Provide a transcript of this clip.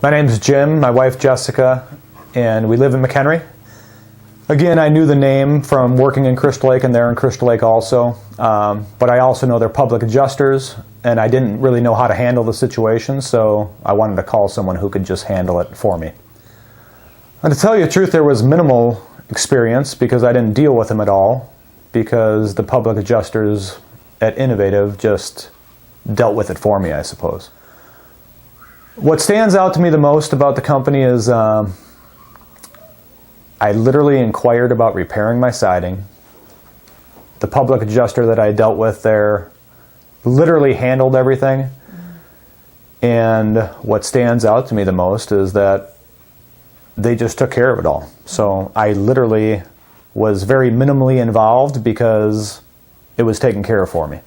My name's Jim, my wife Jessica, and we live in Mchenry. Again, I knew the name from working in Crystal Lake, and they're in Crystal Lake also, but I also know they're public adjusters, and I didn't really know how to handle the situation, so I wanted to call someone who could just handle it for me. And to tell you the truth, there was minimal experience because I didn't deal with them at all, because the public adjusters at Innovative just dealt with it for me, I suppose. What stands out to me the most about the company is I literally inquired about repairing my siding. The public adjuster that I dealt with there literally handled everything. And what stands out to me the most is that they just took care of it all. So I literally was very minimally involved because it was taken care of for me.